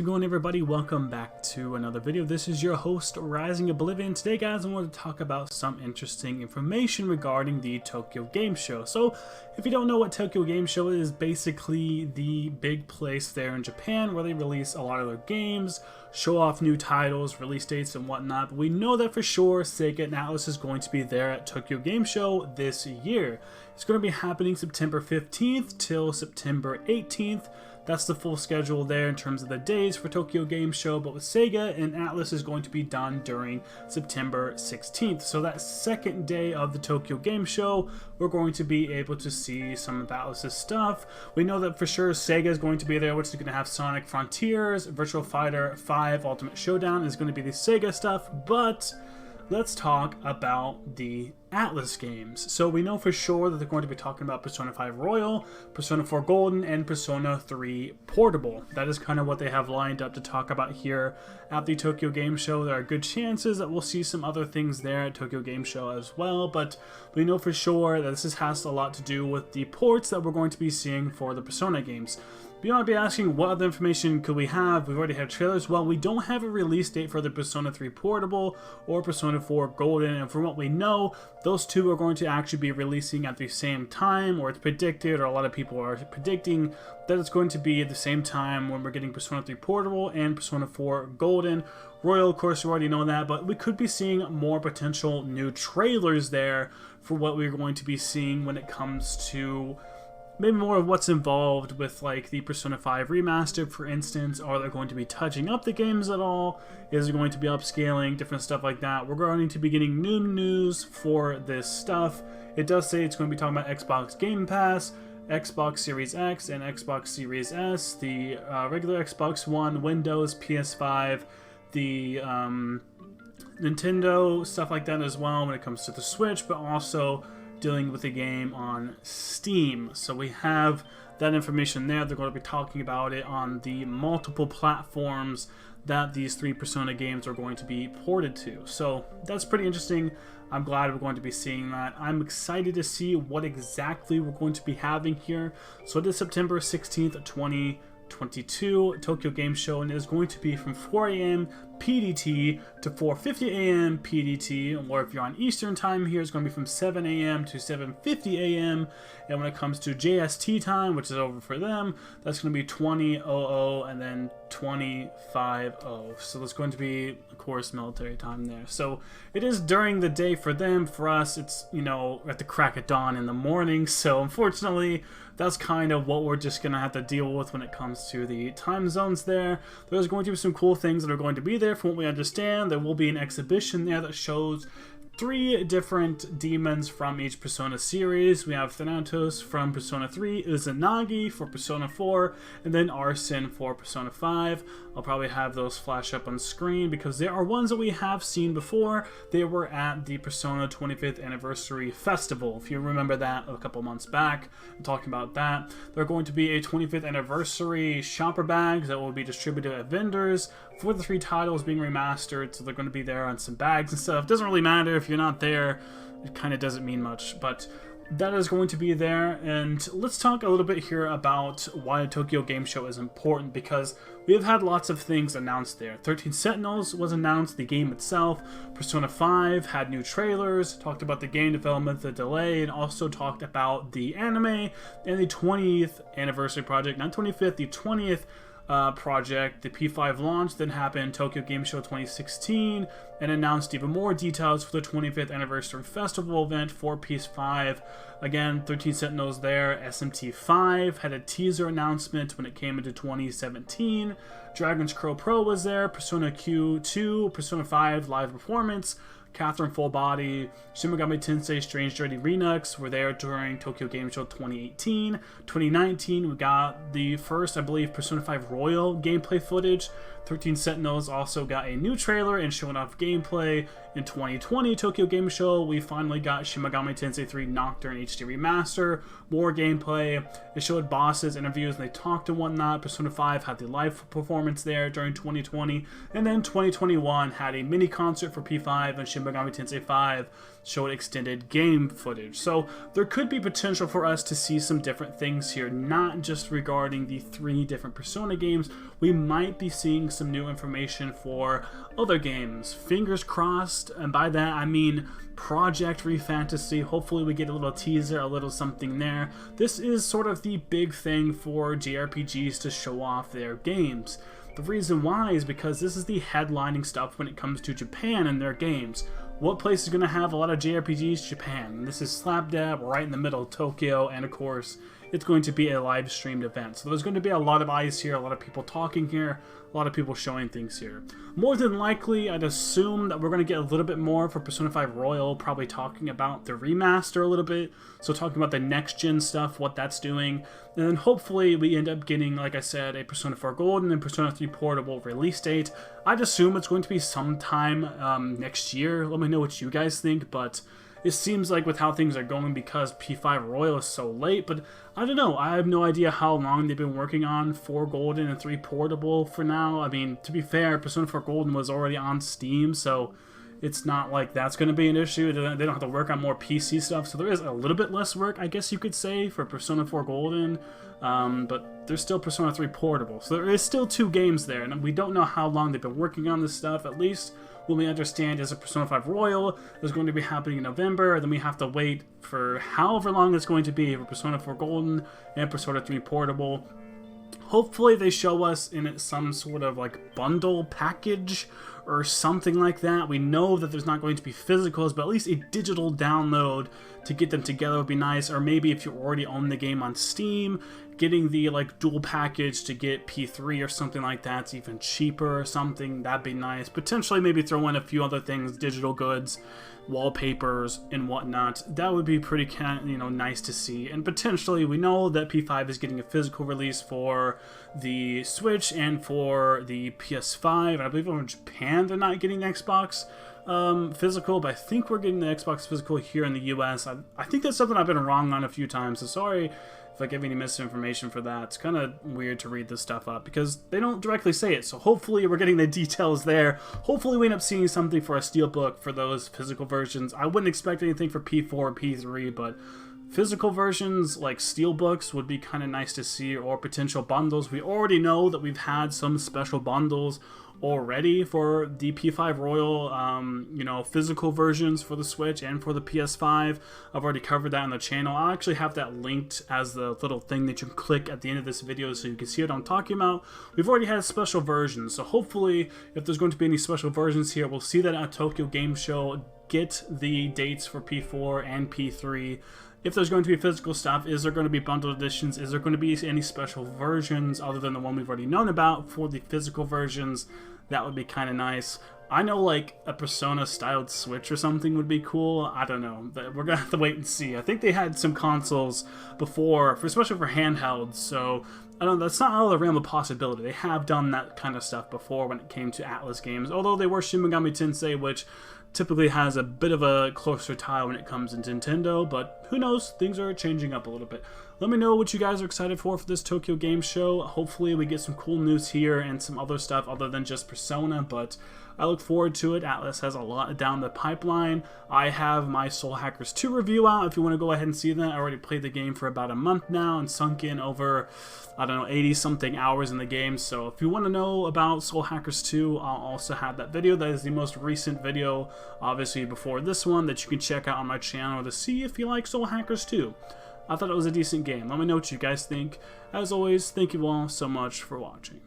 How's it going, everybody? Welcome back to another video. This is your host, Rising Oblivion. Today, guys, I want to talk about some interesting information regarding the Tokyo Game Show. So, if you don't know what Tokyo Game Show is, basically the big place there in Japan where they release a lot of their games, show off new titles, release dates, and whatnot. But we know that for sure Sega and Atlus is going to be there at Tokyo Game Show this year. It's going to be happening September 15th till September 18th. That's the full schedule there in terms of the days for Tokyo Game Show, but with Sega and Atlus is going to be done during September 16th. So that second day of the Tokyo Game Show, we're going to be able to see some of Atlus's stuff. We know that for sure Sega is going to be there, which is going to have Sonic Frontiers, Virtual Fighter 5 Ultimate Showdown is going to be the Sega stuff, but let's talk about the Atlus games. So we know for sure that they're going to be talking about Persona 5 Royal, Persona 4 Golden, and Persona 3 Portable. That is kind of what they have lined up to talk about here at the Tokyo Game Show. There are good chances that we'll see some other things there at Tokyo Game Show as well, but we know for sure that this has a lot to do with the ports that we're going to be seeing for the Persona games. You might be asking, what other information could we have? We've already had trailers. Well, we don't have a release date for the Persona 3 Portable or Persona 4 Golden, and from what we know, those two are going to actually be releasing at the same time, or it's predicted, or a lot of people are predicting that it's going to be at the same time when we're getting Persona 3 Portable and Persona 4 Golden. Royal, of course, we already know that, but we could be seeing more potential new trailers there for what we're going to be seeing when it comes to maybe more of what's involved with like the Persona 5 remaster, for instance. Are they going to be touching up the games at all? Is it going to be upscaling, different stuff like that? We're going to be getting new news for this stuff. It does say it's going to be talking about Xbox Game Pass, Xbox Series X, and Xbox Series S, the regular Xbox One, Windows, PS5, the Nintendo, stuff like that as well when it comes to the Switch, but also dealing with the game on Steam. So we have that information there. They're going to be talking about it on the multiple platforms that these three Persona games are going to be ported to. So that's pretty interesting. I'm glad we're going to be seeing that. I'm excited to see what exactly we're going to be having here. So it is September 16th, 2022 Tokyo Game Show, and it is going to be from 4 a.m. PDT to 4:50 a.m. PDT, or if you're on Eastern time here, it's going to be from 7 a.m. to 7:50 a.m. And when it comes to JST time, which is over for them, that's going to be 20:00 and then 20:50. So that's going to be, of course, military time there. So it is during the day for them. For us, it's, you know, at the crack of dawn in the morning. So unfortunately, that's kind of what we're just going to have to deal with when it comes to the time zones there. There's going to be some cool things that are going to be there. From what we understand, there will be an exhibition there that shows 3 different demons from each Persona series. We have Thanatos from Persona 3, Izanagi for Persona 4, and then Arsene for Persona 5. I'll probably have those flash up on screen because there are ones that we have seen before. They were at the Persona 25th Anniversary Festival. If you remember that a couple months back, I'm talking about that. There are going to be a 25th Anniversary shopper bags that will be distributed at vendors for the 3 titles being remastered, so they're going to be there on some bags and stuff. Doesn't really matter if you're not there, it kind of doesn't mean much, but that is going to be there. And let's talk a little bit here about why Tokyo Game Show is important, because we have had lots of things announced there. 13 Sentinels was announced, the game itself. Persona 5 had new trailers, talked about the game development, the delay, and also talked about the anime and the 20th anniversary project, not 25th, the 20th project. The P5 launch then happened Tokyo Game Show 2016 and announced even more details for the 25th anniversary festival event for PS5. Again, 13 Sentinels there. SMT5 had a teaser announcement when it came into 2017. Dragon's Crow Pro was there. Persona Q2, Persona 5 live performance, Catherine Full Body, Shin Megami Tensei Strange Journey Redux were there during Tokyo Game Show 2018. 2019, we got the first, I believe, Persona 5 Royal gameplay footage. 13 Sentinels also got a new trailer and showing off gameplay. In 2020 Tokyo Game Show, we finally got Shin Megami Tensei 3 Nocturne HD Remaster, more gameplay. It showed bosses, interviews, and they talked and whatnot. Persona 5 had the live performance there during 2020, and then 2021 had a mini concert for P5, and Shin Megami Tensei 5 showed extended game footage. So there could be potential for us to see some different things here, not just regarding the 3 different Persona games. We might be seeing some new information for other games. Fingers crossed, and by that I mean Project Refantasy. Hopefully we get a little teaser, a little something there. This is sort of the big thing for JRPGs to show off their games. The reason why is because this is the headlining stuff when it comes to Japan and their games. What place is going to have a lot of JRPGs? Japan. This is slap dab right in the middle of Tokyo, and of course it's going to be a live streamed event. So there's going to be a lot of eyes here, a lot of people talking here, a lot of people showing things here. More than likely, I'd assume that we're going to get a little bit more for Persona 5 Royal, probably talking about the remaster a little bit, so talking about the next-gen stuff, what that's doing, and then hopefully we end up getting, like I said, a Persona 4 Golden and Persona 3 Portable release date. I'd assume it's going to be sometime next year. Let me know what you guys think, but it seems like with how things are going, because P5 Royal is so late, but I don't know. I have no idea how long they've been working on 4 Golden and 3 Portable for now. I mean, to be fair, Persona 4 Golden was already on Steam, so it's not like that's going to be an issue. They don't have to work on more PC stuff, so there is a little bit less work, I guess you could say, for Persona 4 Golden, but there's still Persona 3 Portable, so there is still 2 games there, and we don't know how long they've been working on this stuff. At least what we understand is a Persona 5 Royal is going to be happening in November, then we have to wait for however long it's going to be for Persona 4 Golden and Persona 3 Portable. Hopefully they show us in some sort of like bundle package or something like that. We know that there's not going to be physicals, but at least a digital download to get them together would be nice. Or maybe if you already own the game on Steam, getting the like dual package to get P3 or something like that's even cheaper or something, that'd be nice. Potentially maybe throw in a few other things, digital goods, wallpapers and whatnot. That would be pretty nice to see. And potentially we know that P5 is getting a physical release for the Switch and for the PS5. I believe over in Japan they're not getting the Xbox physical, but I think we're getting the Xbox physical here in the US. I think that's something I've been wrong on a few times, so sorry if I give any misinformation for that. It's kind of weird to read this stuff up because they don't directly say it, so hopefully we're getting the details there. Hopefully we end up seeing something for a steelbook for those physical versions. I wouldn't expect anything for P4 or P3, but physical versions like steelbooks would be kind of nice to see, or potential bundles. We already know that we've had some special bundles already for the P5 Royal, physical versions for the Switch and for the PS5. I've already covered that on the channel. I'll actually have that linked as the little thing that you can click at the end of this video so you can see what I'm talking about. We've already had special versions, so hopefully if there's going to be any special versions here, we'll see that at Tokyo Game Show. Get the dates for P4 and P3. If there's going to be physical stuff, is there going to be bundled editions? Is there going to be any special versions other than the one we've already known about for the physical versions? That would be kind of nice. I know like a Persona-styled Switch or something would be cool. I don't know. We're going to have to wait and see. I think they had some consoles before, especially for handhelds, so I don't know, that's not out of the realm of possibility. They have done that kind of stuff before when it came to Atlus games, although they were Shin Megami Tensei, which typically has a bit of a closer tie when it comes to Nintendo, but who knows, things are changing up a little bit. Let me know what you guys are excited for this Tokyo Game Show. Hopefully we get some cool news here and some other stuff other than just Persona, but I look forward to it. Atlus has a lot down the pipeline. I have my Soul Hackers 2 review out if you want to go ahead and see that. I already played the game for about a month now and sunk in over, 80-something hours in the game. So if you want to know about Soul Hackers 2, I'll also have that video. That is the most recent video, obviously before this one, that you can check out on my channel to see if you like Soul Hackers 2. I thought it was a decent game. Let me know what you guys think. As always, thank you all so much for watching.